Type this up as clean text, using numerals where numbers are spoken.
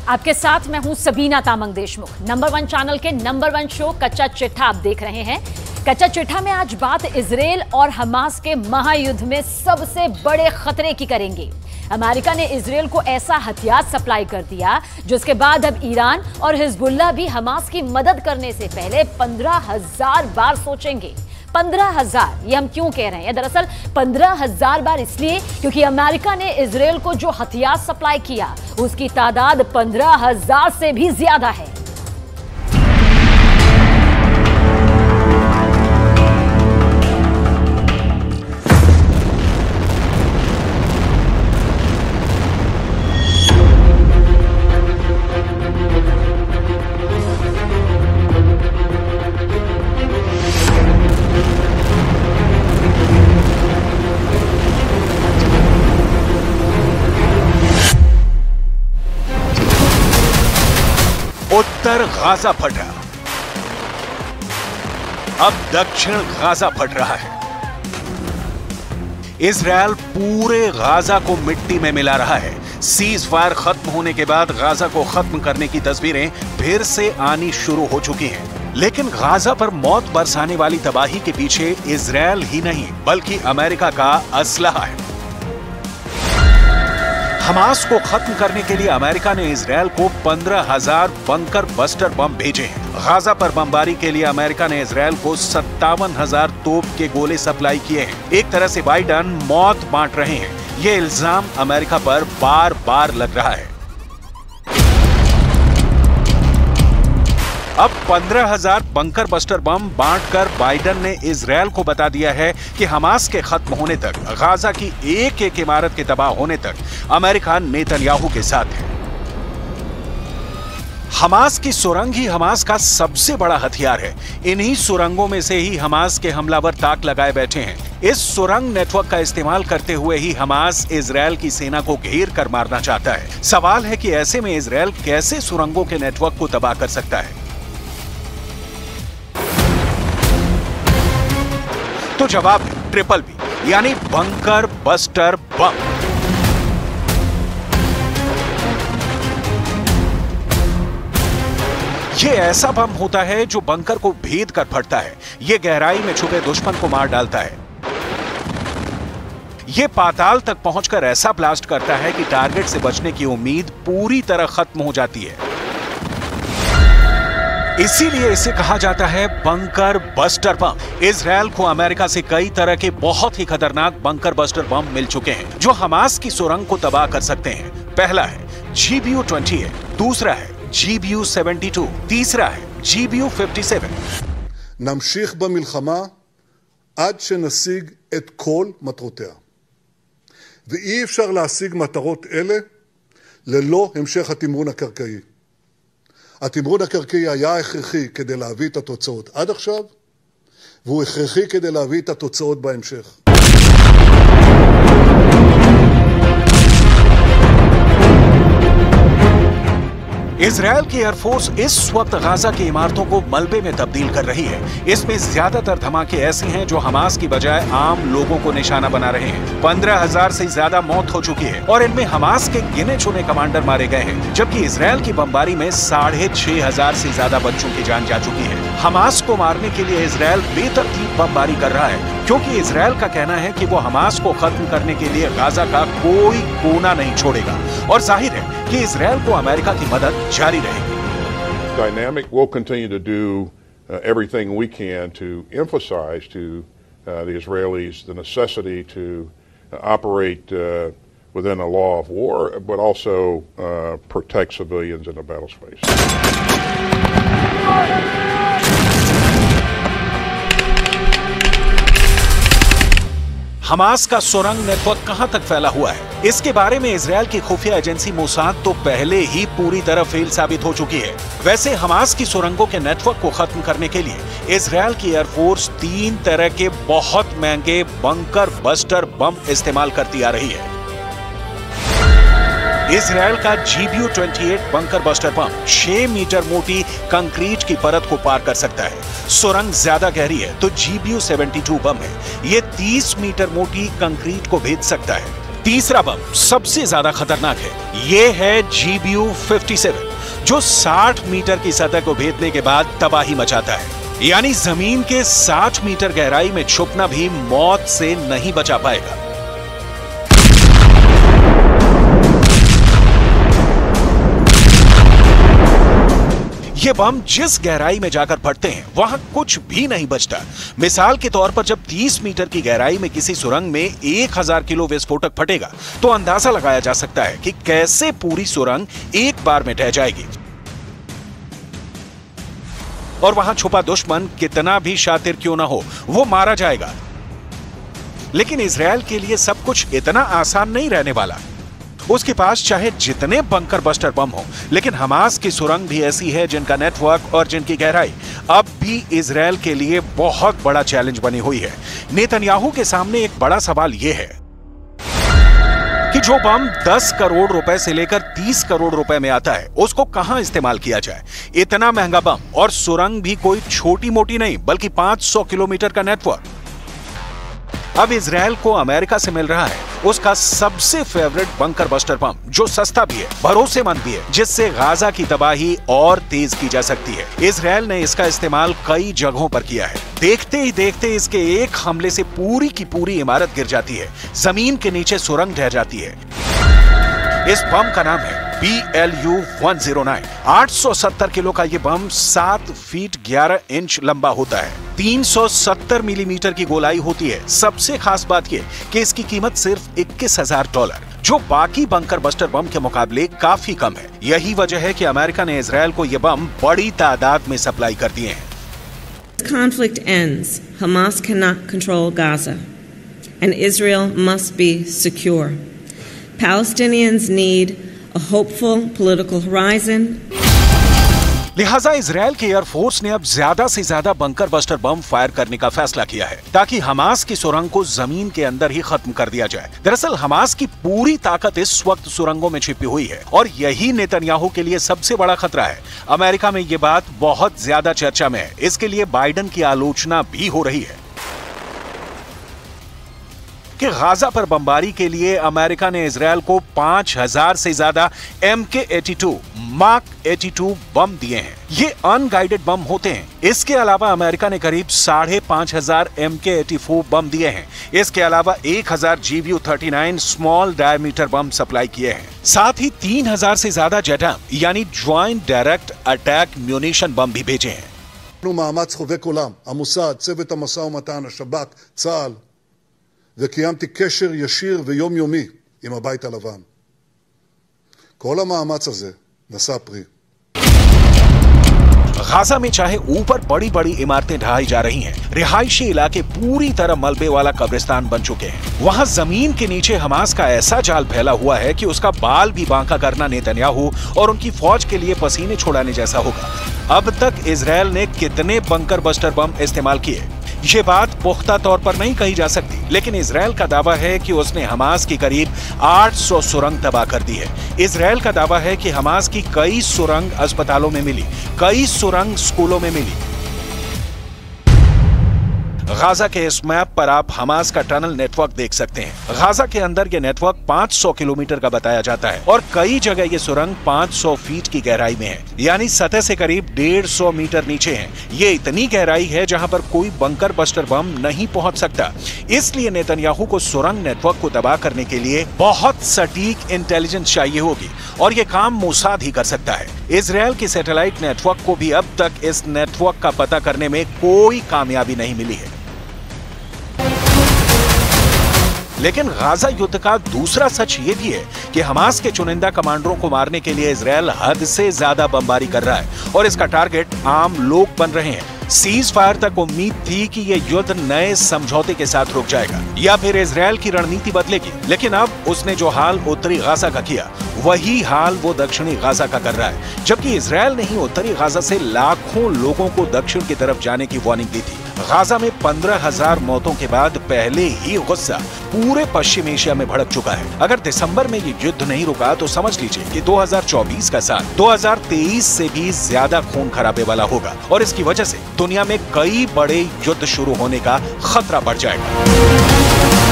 आपके साथ मैं हूं सबीना तामंग देशमुख। नंबर 1 चैनल के नंबर 1 शो कच्चा चिट्ठा आप देख रहे हैं। कच्चा चिट्ठा में आज बात इजरायल और हमास के महायुद्ध में सबसे बड़े खतरे की करेंगे। अमेरिका ने इजरायल को ऐसा हथियार सप्लाई कर दिया जिसके बाद अब ईरान और हिजबुल्लाह भी हमास की मदद करने से पहले 15,000 बार सोचेंगे। 15,000 ये हम क्यों कह रहे हैं? दरअसल 15,000 बार इसलिए क्योंकि अमेरिका ने इजरायल को जो हथियार सप्लाई किया उसकी तादाद 15,000 से भी ज्यादा है। उत्तर गाजा फट रहा, अब दक्षिण गाजा फट रहा है। इजरायल पूरे गाजा को मिट्टी में मिला रहा है। सीज फायर खत्म होने के बाद गाजा को खत्म करने की तस्वीरें फिर से आनी शुरू हो चुकी हैं। लेकिन गाजा पर मौत बरसाने वाली तबाही के पीछे इजरायल ही नहीं बल्कि अमेरिका का असलहा है। हमास को खत्म करने के लिए अमेरिका ने इजरायल को 15,000 बंकर बस्टर बम भेजे हैं। गाजा पर बमबारी के लिए अमेरिका ने इजरायल को 57,000 तोप के गोले सप्लाई किए हैं। एक तरह से बाइडन मौत बांट रहे हैं। ये इल्जाम अमेरिका पर बार बार लग रहा है। अब 15,000 बंकर बस्टर बम बांटकर बाइडन ने इजरायल को बता दिया है कि हमास के खत्म होने तक, गाजा की एक एक इमारत के तबाह होने तक अमेरिका नेतन्याहू के साथ है। हमास की सुरंग ही हमास का सबसे बड़ा हथियार है। इन्हीं सुरंगों में से ही हमास के हमलावर ताक लगाए बैठे हैं। इस सुरंग नेटवर्क का इस्तेमाल करते हुए ही हमास इजरायल की सेना को घेर कर मारना चाहता है। सवाल है कि ऐसे में इजरायल कैसे सुरंगों के नेटवर्क को तबाह कर सकता है? तो जवाब ट्रिपल बी यानी बंकर बस्टर बम। ये ऐसा बम होता है जो बंकर को भेद कर फटता है। ये गहराई में छुपे दुश्मन को मार डालता है। ये पाताल तक पहुंचकर ऐसा ब्लास्ट करता है कि टारगेट से बचने की उम्मीद पूरी तरह खत्म हो जाती है। इसीलिए इसे कहा जाता है बंकर बस्टर बम। इजरायल को अमेरिका से कई तरह के बहुत ही खतरनाक बंकर बस्टर बम मिल चुके हैं जो हमास की सुरंग को तबाह कर सकते हैं। पहला है GBU-28, दूसरा है GBU-72, तीसरा है GBU-57। נמשיך במלחמה עד שנשיג את כל מטרותיה. ואי אפשר להשיג מטרות אלה ללא המשך התמרון הקרקעי. התמרון הקרקעי היה הכרחי כדי להביא את התוצאות עד עכשיו, והוא הכרחי כדי להביא את התוצאות בהמשך. इजरायल की एयरफोर्स इस वक्त गाजा की इमारतों को मलबे में तब्दील कर रही है। इसमें ज्यादातर धमाके ऐसे हैं जो हमास की बजाय आम लोगों को निशाना बना रहे हैं। 15,000 से ज्यादा मौत हो चुकी है और इनमें हमास के गिने चुने कमांडर मारे गए हैं, जबकि इजरायल की बमबारी में 6,500 से ज्यादा बच्चों की जान जा चुकी है। हमास को मारने के लिए इजरायल बेतरतीब बमबारी कर रहा है क्योंकि इजरायल का कहना है कि वो हमास को खत्म करने के लिए गाजा का कोई कोना नहीं छोड़ेगा और जाहिर है कि इजरायल को अमेरिका की मदद जारी रहेगी। Dynamic will continue to do everything we can to emphasize to the Israelis the necessity to operate within a law of war, but also protect civilians in the battle space. Hamas का सुरंग network कहां तक फैला हुआ है, इसके बारे में इजरायल की खुफिया एजेंसी मोसाद तो पहले ही पूरी तरह फेल साबित हो चुकी है। वैसे हमास की सुरंगों के नेटवर्क को खत्म करने के लिए इजरायल की एयरफोर्स 3 तरह के बहुत महंगे बंकर बस्टर बम इस्तेमाल करती आ रही है। इजरायल का GBU-28 bunker buster bomb 6 metre मोटी कंक्रीट की परत को पार कर सकता है। सुरंग ज्यादा गहरी है तो GBU-72 बम है, ये 30 मीटर मोटी कंक्रीट को भेद सकता है। तीसरा बम सबसे ज्यादा खतरनाक है। ये है GBU-57, जो 60 मीटर की सतह को भेदने के बाद तबाही मचाता है। यानी जमीन के 60 मीटर गहराई में छुपना भी मौत से नहीं बचा पाएगा। ये बम जिस गहराई में जाकर फटते हैं वहां कुछ भी नहीं बचता। मिसाल के तौर पर जब 30 मीटर की गहराई में किसी सुरंग में 1000 किलो विस्फोटक फटेगा तो अंदाजा लगाया जा सकता है कि कैसे पूरी सुरंग एक बार में ढह जाएगी। और वहां छुपा दुश्मन कितना भी शातिर क्यों ना हो, वो मारा जाएगा। लेकिन इजरायल के लिए सब कुछ इतना आसान नहीं रहने वाला। उसके पास चाहे जितने बंकर बस्टर बम हो, लेकिन हमास की सुरंग भी ऐसी है जिनका नेटवर्क और जिनकी गहराई अब भी इजरायल के लिए बहुत बड़ा चैलेंज बनी हुई है। नेतन्याहू के सामने एक बड़ा सवाल यह है कि जो बम 10 करोड़ रुपए से लेकर 30 करोड़ रुपए में आता है, उसको कहां इस्तेमाल किया जाए। इतना महंगा बम और सुरंग भी कोई छोटी मोटी नहीं, बल्कि 500 किलोमीटर का नेटवर्क। अब इजरायल को अमेरिका से मिल रहा है उसका सबसे फेवरेट बंकर बस्टर बम, जो सस्ता भी है, भरोसेमंद भी है, जिससे गाजा की तबाही और तेज की जा सकती है। इजरायल ने इसका इस्तेमाल कई जगहों पर किया है। देखते ही देखते इसके एक हमले से पूरी की पूरी इमारत गिर जाती है, जमीन के नीचे सुरंग ढह जाती है। इस बम का नाम है BLU-109। 870 किलो का यह बम 7 फीट 11 इंच लंबा होता है। 370 मिलीमीटर की गोलाई होती है। सबसे खास बात यह कि इसकी कीमत सिर्फ $21,000, जो बाकी बंकर बस्टर बम के मुकाबले काफी कम है। यही वजह है कि अमेरिका ने इजरायल को यह बम बड़ी तादाद में सप्लाई कर दिए हैं। Conflict ends. Hamas cannot control Gaza, and Israel must be secure. Palestinians need a hopeful political horizon. लिहाजा इजरायल के एयरफोर्स ने अब ज्यादा से ज्यादा बंकर बस्टर बम फायर करने का फैसला किया है, ताकि हमास की सुरंग को जमीन के अंदर ही खत्म कर दिया जाए। दरअसल हमास की पूरी ताकत इस वक्त सुरंगों में छिपी हुई है और यही नेतन्याहू के लिए सबसे बड़ा खतरा है। अमेरिका में ये बात बहुत ज्यादा चर्चा में है। इसके लिए बाइडेन की आलोचना भी हो रही है कि गाजा पर बमबारी के लिए अमेरिका ने इजरायल को 5000 से ज्यादा MK-82 मार्क 82 बम दिए हैं। ये अनगाइडेड बम होते हैं। इसके अलावा अमेरिका ने करीब 5500 MK-84 बम दिए हैं। इसके अलावा 1000 GBU-39 स्मॉल डायमीटर बम सप्लाई किए हैं। साथ ही 3000 से ज्यादा JATM यानी ज्वाइंट डायरेक्ट अटैक म्यूनिशन बम भी भेजे हैं। מאמץ חובק עולם, המוסד, צוות המשא ומתן, השב"כ, צה"ל, וקיימתי קשר ישיר ויומיומי עם הבית הלבן. כל המאמץ הזה נשא פרי. गाजा में चाहे ऊपर बड़ी बड़ी इमारतें ढहाई जा रही हैं, रिहायशी इलाके पूरी तरह मलबे वाला कब्रिस्तान बन चुके हैं। वहां जमीन के नीचे हमास का ऐसा जाल फैला हुआ है कि उसका बाल भी बांका करना नेतन्याहू और उनकी फौज के लिए पसीने छुड़ाने जैसा होगा। अब तक इजरायल ने कितने बंकर बस्टर बम इस्तेमाल किए, ये बात पुख्ता तौर पर नहीं कही जा सकती, लेकिन इजरायल का दावा है कि उसने हमास की करीब 800 सुरंग तबाह कर दी है। इजरायल का दावा है कि हमास की कई सुरंग अस्पतालों में मिली, कई सुरंग स्कूलों में मिली। गाजा के इस मैप पर आप हमास का टनल नेटवर्क देख सकते हैं। गाजा के अंदर ये नेटवर्क 500 किलोमीटर का बताया जाता है और कई जगह ये सुरंग 500 फीट की गहराई में है, यानी सतह से करीब 150 मीटर नीचे है। ये इतनी गहराई है जहां पर कोई बंकर बस्टर बम नहीं पहुंच सकता। इसलिए नेतन्याहू को सुरंग नेटवर्क को तबाह करने के लिए बहुत सटीक इंटेलिजेंस चाहिए होगी और ये काम मोसाद ही कर सकता है। इजरायल के सैटेलाइट नेटवर्क को भी अब तक इस नेटवर्क का पता करने में कोई कामयाबी नहीं मिली है। लेकिन गाजा युद्ध का दूसरा सच ये भी है कि हमास के चुनिंदा कमांडरों को मारने के लिए इजरायल हद से ज्यादा बमबारी कर रहा है और इसका टारगेट आम लोग बन रहे हैं। सीज फायर तक उम्मीद थी कि यह युद्ध नए समझौते के साथ रुक जाएगा या फिर इजरायल की रणनीति बदलेगी, लेकिन अब उसने जो हाल उत्तरी गाजा का किया वही हाल वो दक्षिणी गाजा का कर रहा है। जबकि इजरायल ने ही उत्तरी गाजा से लाखों लोगों को दक्षिण की तरफ जाने की वार्निंग दी थी। गाजा में 15,000 मौतों के बाद पहले ही गुस्सा पूरे पश्चिम एशिया में भड़क चुका है। अगर दिसंबर में ये युद्ध नहीं रुका तो समझ लीजिए कि 2024 का साल 2023 से भी ज्यादा खून खराबे वाला होगा और इसकी वजह से दुनिया में कई बड़े युद्ध शुरू होने का खतरा बढ़ जाएगा।